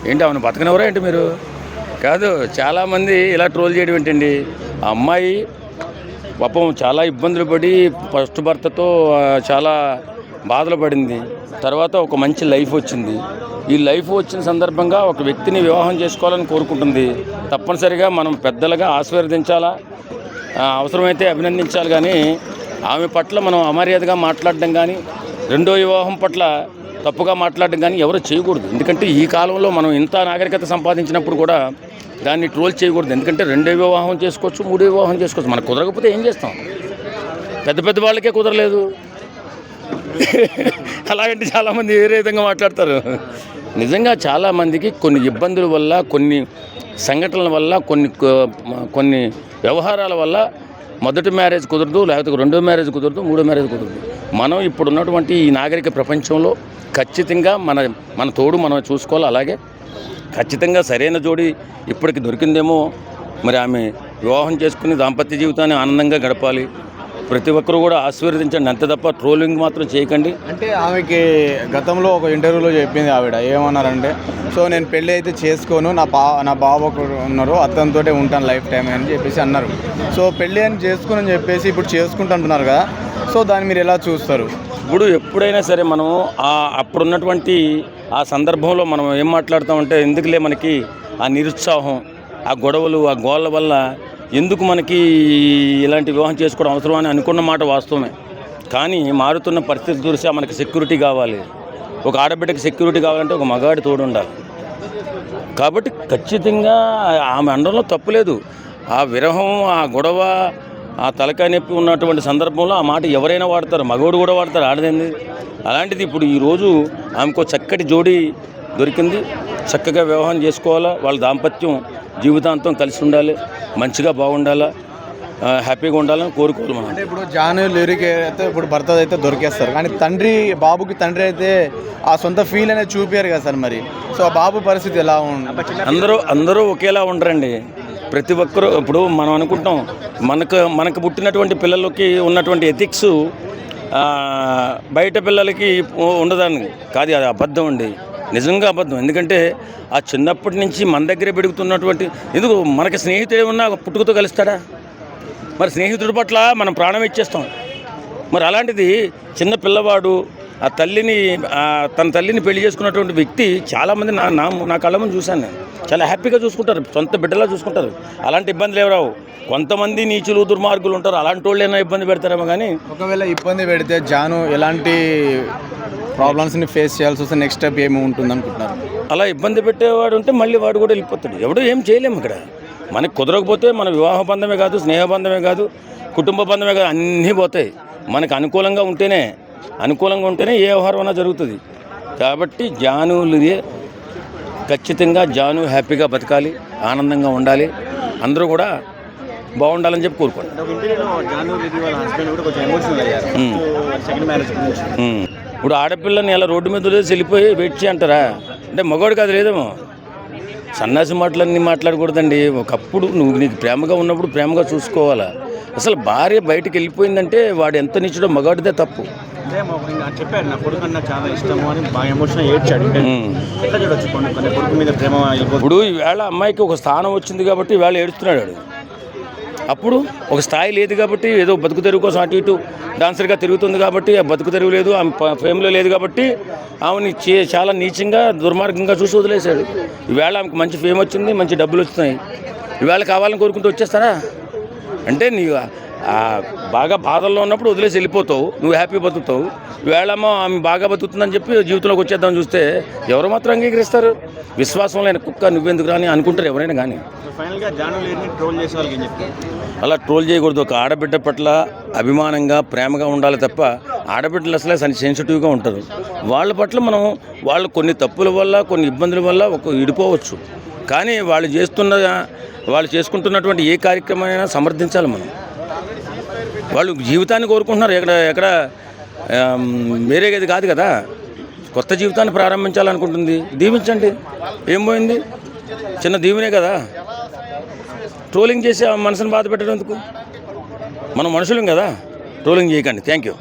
ఏంటి అవును బతకనవరా ఏంటి మీరు? కాదు, చాలామంది ఇలా ట్రోల్ చేయడం ఏంటండి? ఆ అమ్మాయి పాపం చాలా ఇబ్బందులు పడి ఫస్ట్ భర్తతో చాలా బాధలు పడింది. తర్వాత ఒక మంచి లైఫ్ వచ్చింది. ఈ లైఫ్ వచ్చిన సందర్భంగా ఒక వ్యక్తిని వివాహం చేసుకోవాలని కోరుకుంటుంది. తప్పనిసరిగా మనం పెద్దలుగా ఆశీర్వదించాలా, అవసరమైతే అభినందించాలి. కానీ ఆమె పట్ల మనం అమర్యాదగా మాట్లాడడం కానీ, రెండో వివాహం పట్ల తప్పుగా మాట్లాడడం కానీ ఎవరు చేయకూడదు. ఎందుకంటే ఈ కాలంలో మనం ఇంత నాగరికత సంపాదించినప్పుడు కూడా దాన్ని ట్రోల్ చేయకూడదు. ఎందుకంటే రెండో వివాహం చేసుకోవచ్చు, మూడో వివాహం చేసుకోవచ్చు. మనకు కుదరకపోతే ఏం చేస్తాం? పెద్ద పెద్ద వాళ్ళకే కుదరలేదు. అలాగంటే చాలామంది వేరే విధంగా మాట్లాడతారు. నిజంగా చాలామందికి కొన్ని ఇబ్బందుల వల్ల, కొన్ని సంఘటనల వల్ల, కొన్ని వ్యవహారాల వల్ల మొదటి మ్యారేజ్ కుదరదు, లేకపోతే రెండో మ్యారేజ్ కుదరదు, మూడో మ్యారేజ్ కుదరదు. మనం ఇప్పుడున్నటువంటి ఈ నాగరిక ప్రపంచంలో ఖచ్చితంగా మన తోడు మనం చూసుకోవాలి. అలాగే ఖచ్చితంగా సరైన జోడి ఇప్పటికి దొరికిందేమో, మరి ఆమె వివాహం చేసుకుని దాంపత్య జీవితాన్ని ఆనందంగా గడపాలి. ప్రతి ఒక్కరూ కూడా ఆశీర్వదించండి, అంతే తప్ప ట్రోలింగ్ మాత్రం చేయకండి. అంటే ఆమెకి గతంలో ఒక ఇంటర్వ్యూలో చెప్పింది ఆవిడ ఏమన్నారంటే, సో నేను పెళ్ళి అయితే చేసుకోను, నా బాబు ఒకరు ఉన్నారు, అతనితో ఉంటాను లైఫ్ టైం అని చెప్పేసి అన్నారు. సో పెళ్ళి అని చేసుకుని చెప్పేసి ఇప్పుడు చేసుకుంటున్నారు కదా, సో దాన్ని మీరు ఎలా చూస్తారు? ఇప్పుడు ఎప్పుడైనా సరే మనం అప్పుడున్నటువంటి ఆ సందర్భంలో మనం ఏం మాట్లాడతామంటే, ఎందుకులే మనకి ఆ నిరుత్సాహం, ఆ గొడవలు, ఆ గోళ్ళ వల్ల ఎందుకు మనకి ఇలాంటి వివాహం చేసుకోవడం అవసరం అని అనుకున్న మాట వాస్తవమే. కానీ మారుతున్న పరిస్థితి దృష్ట్యా మనకి సెక్యూరిటీ కావాలి. ఒక ఆడబిడ్డకి సెక్యూరిటీ కావాలంటే ఒక మగాడి తోడు ఉండాలి. కాబట్టి ఖచ్చితంగా ఆమె అండంలో తప్పులేదు. ఆ విరహం, ఆ గొడవ, ఆ తలకాయ నొప్పి ఉన్నటువంటి సందర్భంలో ఆ మాట ఎవరైనా వాడతారు, మగవాడు కూడా వాడతారు, ఆడదేంది. అలాంటిది ఇప్పుడు ఈరోజు ఆమెకు చక్కటి జోడి దొరికింది. చక్కగా వివాహం చేసుకోవాలా, వాళ్ళ దాంపత్యం జీవితాంతం కలిసి ఉండాలి, మంచిగా బాగుండాలా, హ్యాపీగా ఉండాలని కోరుకోవాలి మనం. అంటే ఇప్పుడు జాను లిరిక్ అయితే ఇప్పుడు భర్త అయితే దొరికేస్తారు, కానీ బాబుకి తండ్రి అయితే ఆ సొంత ఫీల్ అనేది చూపారు కదా సార్. మరి సో ఆ బాబు పరిస్థితి ఎలా ఉంది? అందరూ ఒకేలా ఉండరండి. ప్రతి ఒక్కరూ ఇప్పుడు మనం అనుకుంటాం మనకు పుట్టినటువంటి పిల్లలకి ఉన్నటువంటి ఎథిక్స్ బయట పిల్లలకి ఉండదని కాదు. అది అబద్ధం అండి, నిజంగా అబద్ధం. ఎందుకంటే ఆ చిన్నప్పటి నుంచి మన దగ్గరే పెరుగుతున్నటువంటి, ఎందుకు మనకి స్నేహితుడు ఉన్నా పుట్టుకతో కలుస్తాడా? మరి స్నేహితుడి పట్ల మనం ప్రాణం ఇచ్చేస్తాం. మరి అలాంటిది చిన్న పిల్లవాడు తన తల్లిని పెళ్లి చేసుకున్నటువంటి వ్యక్తి చాలామంది నా కళ్ళ ముందు చూశాను నేను. చాలా హ్యాపీగా చూసుకుంటారు, సొంత బిడ్డలా చూసుకుంటారు. అలాంటి ఇబ్బందులు ఎవరావు. కొంతమంది నీచులు, దుర్మార్గులు ఉంటారు, అలాంటి వాళ్ళు ఏమైనా ఇబ్బంది పెడతారేమో. కానీ ఒకవేళ ఇబ్బంది పెడితే జాను ఎలాంటి ప్రాబ్లమ్స్ని ఫేస్ చేయాల్సి వస్తే నెక్స్ట్ స్టెప్ ఏమి ఉంటుంది అనుకుంటున్నారు? అలా ఇబ్బంది పెట్టేవాడు ఉంటే మళ్ళీ వాడు కూడా వెళ్ళిపోతాడు. ఎవడో ఏం చేయలేము. ఇక్కడ మనకు కుదరకపోతే మన వివాహ బంధమే కాదు, స్నేహ బంధమే కాదు, కుటుంబ బంధమే కాదు, అన్నీ పోతాయి. మనకు అనుకూలంగా ఉంటేనే ఏ వ్యవహారం జరుగుతుంది. కాబట్టి ఖచ్చితంగా జాను హ్యాపీగా బతకాలి, ఆనందంగా ఉండాలి, అందరూ కూడా బాగుండాలని చెప్పి కోరుకోండి. ఇప్పుడు ఆడపిల్లని ఎలా రోడ్డు మీద వదిలేసి వెళ్ళిపోయి వెయిట్ చేయంటారా? అంటే మగవాడు కాదు లేదేమో. సన్నాసి మాటలన్నీ మాట్లాడకూడదండి. ఒకప్పుడు నీకు ప్రేమగా ఉన్నప్పుడు ప్రేమగా చూసుకోవాలా. అసలు భార్య బయటకు వెళ్ళిపోయిందంటే వాడు ఎంత నిచ్చడో మగాడిదే తప్పు. చెప్పాడు నా కొడుకు అన్న చాలా ఇష్టము అని బాగా ఎమోషనల్ ఏడ్చాడు. కొడుకు మీద ప్రేమ. ఇప్పుడు ఈవేళ అమ్మాయికి ఒక స్థానం వచ్చింది కాబట్టి ఈవేళ ఏడుస్తున్నాడు. అప్పుడు ఒక స్థాయి లేదు కాబట్టి, ఏదో బతుకు తెరువు కోసం అటు ఇటు డాన్సర్గా తిరుగుతుంది కాబట్టి ఆ బతుకు తెరువు లేదు, ఆమె ఫేమ్లో లేదు కాబట్టి ఆమెని చాలా నీచంగా, దుర్మార్గంగా చూసి వదిలేశాడు. ఈవేళ ఆమెకు మంచి ఫేమ్ వచ్చింది, మంచి డబ్బులు వస్తున్నాయి. ఈవేళ కావాలని కోరుకుంటూ వచ్చేస్తారా? అంటే నీవు బాగా బాధల్లో ఉన్నప్పుడు వదిలేసి వెళ్ళిపోతావు, నువ్వు హ్యాపీ బతుకుతావు. ఈవేళమో ఆమె బాగా బతుకుతుందని చెప్పి జీవితంలోకి వచ్చేద్దామని చూస్తే ఎవరు మాత్రం అంగీకరిస్తారు? విశ్వాసం లేని కుక్క నువ్వెందుకు రాని అనుకుంటారు ఎవరైనా. కానీ అలా ట్రోల్ చేయకూడదు. ఒక ఆడబిడ్డ పట్ల అభిమానంగా, ప్రేమగా ఉండాలి తప్ప, ఆడబిడ్డలు అసలే సెన్సిటివ్గా ఉంటారు. వాళ్ళ పట్ల వాళ్ళు కొన్ని తప్పుల వల్ల, కొన్ని ఇబ్బందుల వల్ల విడిపోవచ్చు. కానీ వాళ్ళు చేసుకుంటున్నటువంటి ఏ కార్యక్రమమైనా సమర్థించాలి మనం. వాళ్ళు జీవితాన్ని కోరుకుంటున్నారు, ఎక్కడ వేరేది కాదు కదా. కొత్త జీవితాన్ని ప్రారంభించాలనుకుంటుంది, దీవించండి. ఏం పోయింది? చిన్న దీవెనే కదా. ట్రోలింగ్ చేసి మనసుని బాధ పెట్టడం ఎందుకు? మనం మనుషులం కదా. ట్రోలింగ్ చేయకండి. Thank you.